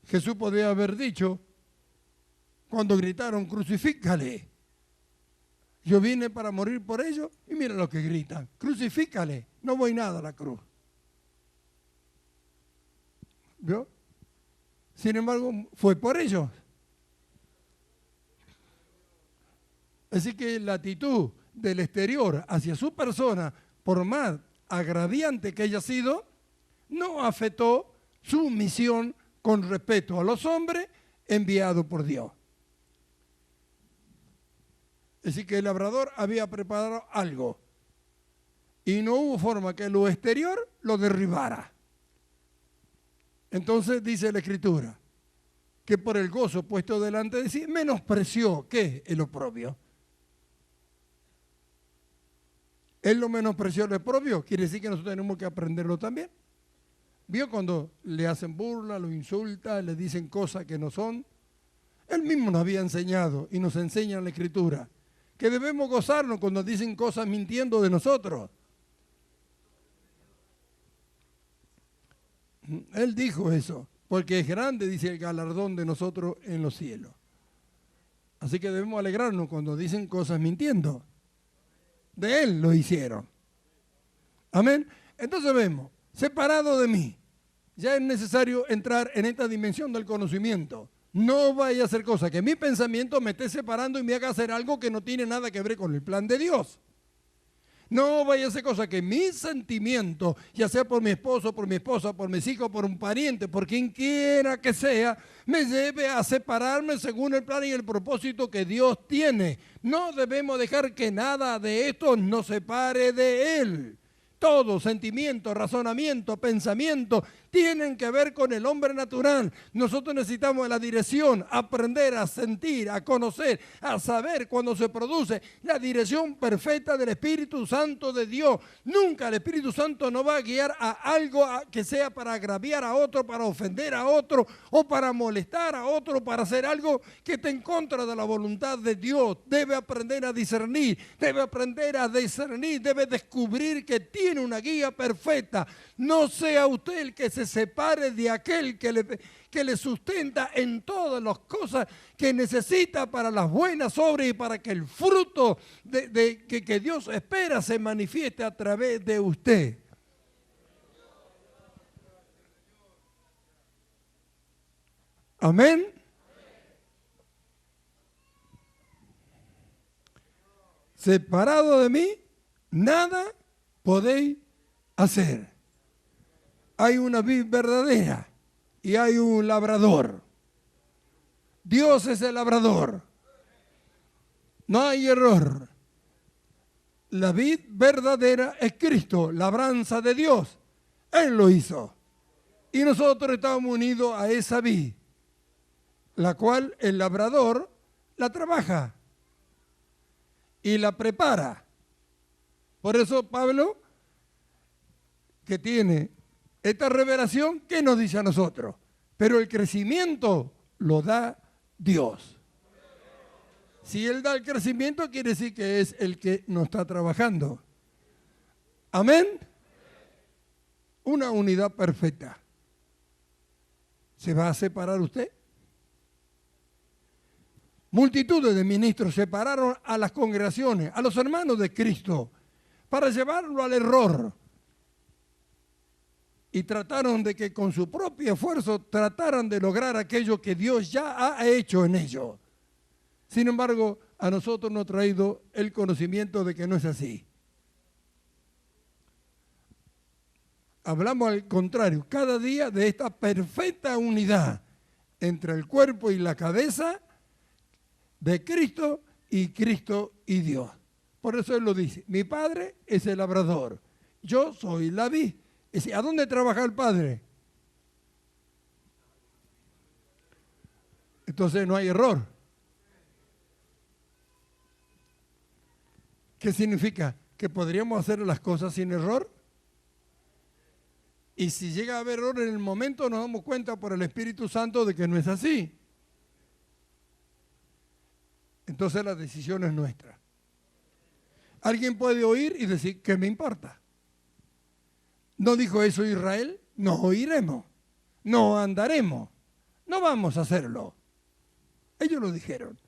Jesús podría haber dicho, cuando gritaron, crucifícale. Yo vine para morir por ellos y mira lo que gritan, crucifícale, no voy nada a la cruz. ¿Vio? Sin embargo, fue por ellos. Así que la actitud del exterior hacia su persona, por más agraviante que haya sido, no afectó su misión con respeto a los hombres enviados por Dios. Es decir, que el labrador había preparado algo y no hubo forma que lo exterior lo derribara. Entonces dice la Escritura que por el gozo puesto delante de sí menospreció, ¿qué? El oprobio. Él lo menospreció el oprobio, quiere decir que nosotros tenemos que aprenderlo también. ¿Vio cuando le hacen burla, lo insultan, le dicen cosas que no son? Él mismo nos había enseñado y nos enseña en la Escritura que debemos gozarnos cuando dicen cosas mintiendo de nosotros. Él dijo eso, porque es grande, dice, el galardón de nosotros en los cielos. Así que debemos alegrarnos cuando dicen cosas mintiendo. De Él lo hicieron. Amén. Entonces vemos, separado de mí, ya es necesario entrar en esta dimensión del conocimiento. No vaya a hacer cosa que mi pensamiento me esté separando y me haga hacer algo que no tiene nada que ver con el plan de Dios. No vaya a hacer cosa que mis sentimientos, ya sea por mi esposo, por mi esposa, por mis hijos, por un pariente, por quien quiera que sea, me lleve a separarme según el plan y el propósito que Dios tiene. No debemos dejar que nada de esto nos separe de Él. Todo sentimiento, razonamiento, pensamiento tienen que ver con el hombre natural. Nosotros necesitamos la dirección, aprender a sentir, a conocer, a saber cuando se produce la dirección perfecta del Espíritu Santo de Dios. Nunca el Espíritu Santo no va a guiar a algo que sea para agraviar a otro, para ofender a otro o para molestar a otro, para hacer algo que esté en contra de la voluntad de Dios. Debe aprender a discernir, debe descubrir que tiene una guía perfecta. No sea usted el que se separe de aquel que le sustenta en todas las cosas que necesita para las buenas obras y para que el fruto que Dios espera se manifieste a través de usted. Amén. Separado de mí, nada podéis hacer. Hay una vid verdadera y hay un labrador. Dios es el labrador. No hay error. La vid verdadera es Cristo, labranza de Dios. Él lo hizo. Y nosotros estamos unidos a esa vid, la cual el labrador la trabaja y la prepara. Por eso Pablo, que tiene esta revelación, ¿qué nos dice a nosotros? Pero el crecimiento lo da Dios. Si Él da el crecimiento, quiere decir que es el que nos está trabajando. Amén. Una unidad perfecta. ¿Se va a separar usted? Multitudes de ministros separaron a las congregaciones, a los hermanos de Cristo, para llevarlo al error. Y trataron de que con su propio esfuerzo trataran de lograr aquello que Dios ya ha hecho en ellos. Sin embargo, a nosotros nos ha traído el conocimiento de que no es así. Hablamos al contrario, cada día de esta perfecta unidad entre el cuerpo y la cabeza de Cristo y Dios. Por eso Él lo dice, mi Padre es el labrador, yo soy la vid. ¿A dónde trabaja el Padre? Entonces no hay error. ¿Qué significa? ¿Que podríamos hacer las cosas sin error? Y si llega a haber error en el momento, nos damos cuenta por el Espíritu Santo de que no es así. Entonces la decisión es nuestra. Alguien puede oír y decir, ¿qué me importa? ¿No dijo eso Israel? No oiremos, no andaremos, no vamos a hacerlo. Ellos lo dijeron.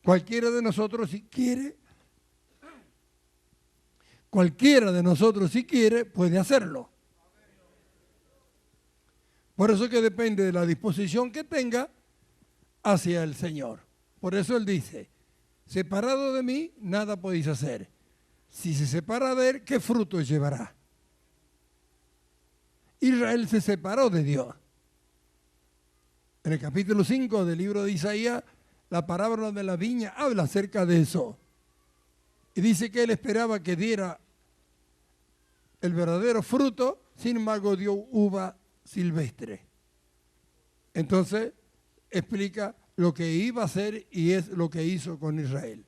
Cualquiera de nosotros si quiere, puede hacerlo. Por eso que depende de la disposición que tenga hacia el Señor. Por eso Él dice, separado de mí, nada podéis hacer. Si se separa de él, ¿qué fruto llevará? Israel se separó de Dios. En el capítulo 5 del libro de Isaías, la parábola de la viña habla acerca de eso. Y dice que él esperaba que diera el verdadero fruto, sin embargo dio uva silvestre. Entonces explica lo que iba a hacer y es lo que hizo con Israel.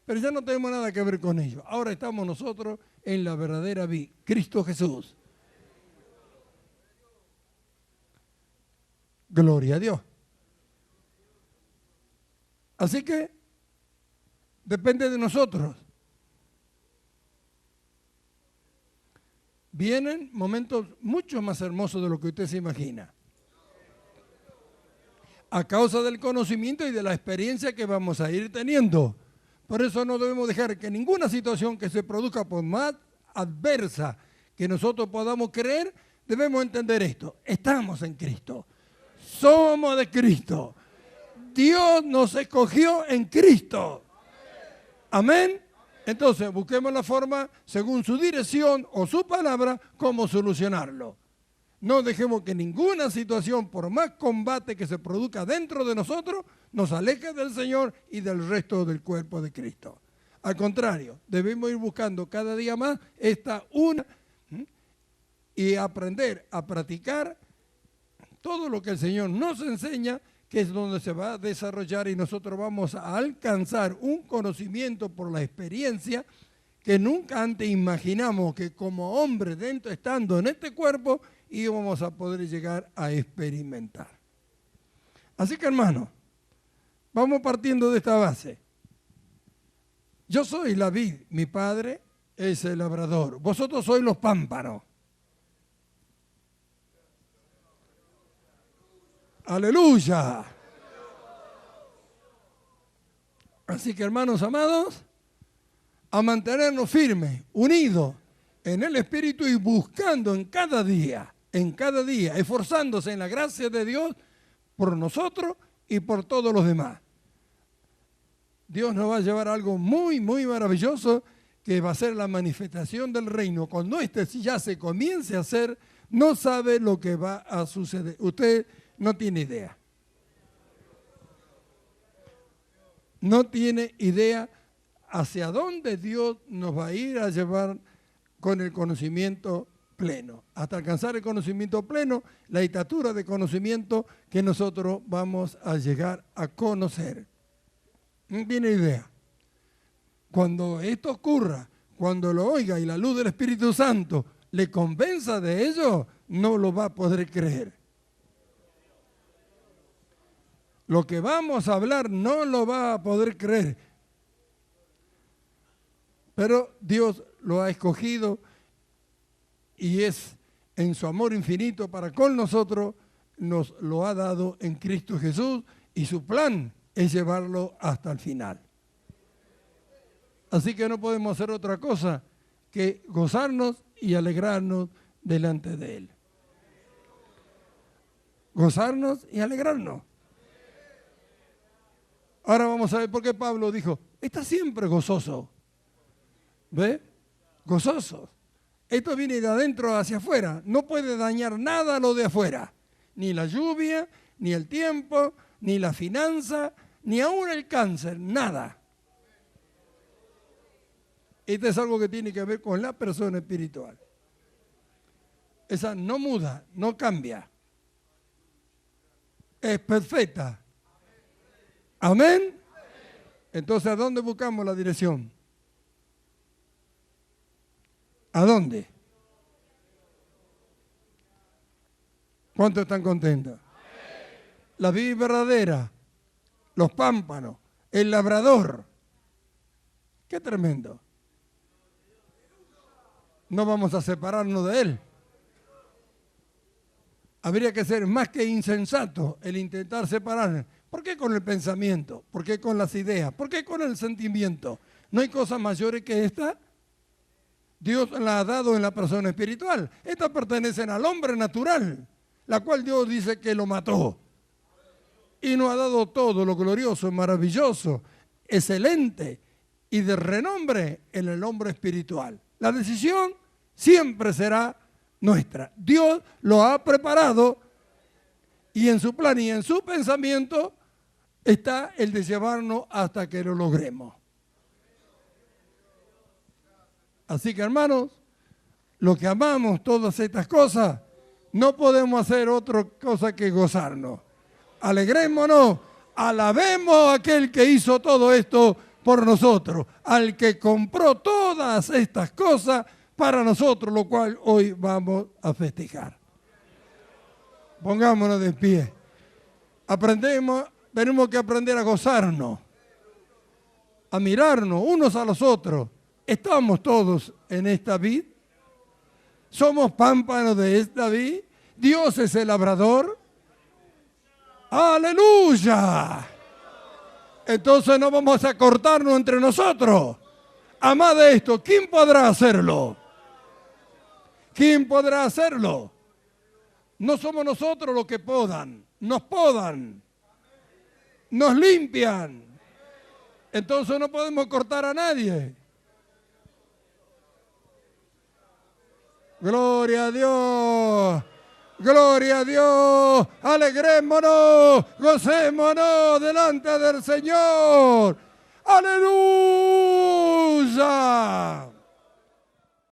Pero ya no tenemos nada que ver con ello. Ahora estamos nosotros en la verdadera vid, Cristo Jesús. Gloria a Dios. Así que depende de nosotros. Vienen momentos mucho más hermosos de lo que usted se imagina. A causa del conocimiento y de la experiencia que vamos a ir teniendo. Por eso no debemos dejar que ninguna situación que se produzca, por más adversa que nosotros podamos creer, debemos entender esto. Estamos en Cristo. Somos de Cristo. Dios nos escogió en Cristo. Amén. Entonces, busquemos la forma, según su dirección o su palabra, cómo solucionarlo. No dejemos que ninguna situación, por más combate que se produzca dentro de nosotros, nos aleje del Señor y del resto del cuerpo de Cristo. Al contrario, debemos ir buscando cada día más esta una y aprender a practicar todo lo que el Señor nos enseña, que es donde se va a desarrollar y nosotros vamos a alcanzar un conocimiento por la experiencia que nunca antes imaginamos que como hombre dentro, estando en este cuerpo, íbamos a poder llegar a experimentar. Así que, hermano, vamos partiendo de esta base. Yo soy la vid, mi padre es el labrador, vosotros sois los pámpanos. ¡Aleluya! Así que, hermanos amados, a mantenernos firmes, unidos en el Espíritu y buscando en cada día, esforzándose en la gracia de Dios por nosotros y por todos los demás. Dios nos va a llevar a algo muy, muy maravilloso, que va a ser la manifestación del reino. Cuando ya se comience a hacer, no sabe lo que va a suceder. Usted no tiene idea. No tiene idea hacia dónde Dios nos va a ir a llevar con el conocimiento pleno. Hasta alcanzar el conocimiento pleno, la estatura de conocimiento que nosotros vamos a llegar a conocer. No tiene idea. Cuando esto ocurra, cuando lo oiga y la luz del Espíritu Santo le convenza de ello, no lo va a poder creer. Lo que vamos a hablar no lo va a poder creer. Pero Dios lo ha escogido y es en su amor infinito para con nosotros, nos lo ha dado en Cristo Jesús y su plan es llevarlo hasta el final. Así que no podemos hacer otra cosa que gozarnos y alegrarnos delante de Él. Gozarnos y alegrarnos. Ahora vamos a ver por qué Pablo dijo, está siempre gozoso. ¿Ve? Gozoso. Esto viene de adentro hacia afuera. No puede dañar nada lo de afuera. Ni la lluvia, ni el tiempo, ni la finanza, ni aún el cáncer. Nada. Esto es algo que tiene que ver con la persona espiritual. Esa no muda, no cambia. Es perfecta. Amén. Entonces, ¿a dónde buscamos la dirección? ¿A dónde? ¿Cuántos están contentos? La vid verdadera, los pámpanos, el labrador. Qué tremendo. No vamos a separarnos de él. Habría que ser más que insensato el intentar separarnos. ¿Por qué con el pensamiento? ¿Por qué con las ideas? ¿Por qué con el sentimiento? ¿No hay cosas mayores que esta? Dios la ha dado en la persona espiritual. Estas pertenecen al hombre natural, la cual Dios dice que lo mató. Y nos ha dado todo lo glorioso, maravilloso, excelente y de renombre en el hombre espiritual. La decisión siempre será nuestra. Dios lo ha preparado y en su plan y en su pensamiento está el de llevarnos hasta que lo logremos. Así que, hermanos, los que amamos todas estas cosas, no podemos hacer otra cosa que gozarnos. Alegrémonos, alabemos a aquel que hizo todo esto por nosotros, al que compró todas estas cosas para nosotros, lo cual hoy vamos a festejar. Pongámonos de pie. Tenemos que aprender a gozarnos, a mirarnos unos a los otros. Estamos todos en esta vid. Somos pámpanos de esta vid. Dios es el labrador. ¡Aleluya! Entonces no vamos a cortarnos entre nosotros. Amad de esto, ¿quién podrá hacerlo? ¿Quién podrá hacerlo? No somos nosotros los que podan, nos limpian. Entonces no podemos cortar a nadie. Gloria a Dios, gloria a Dios, alegrémonos, gocémonos delante del Señor. ¡Aleluya!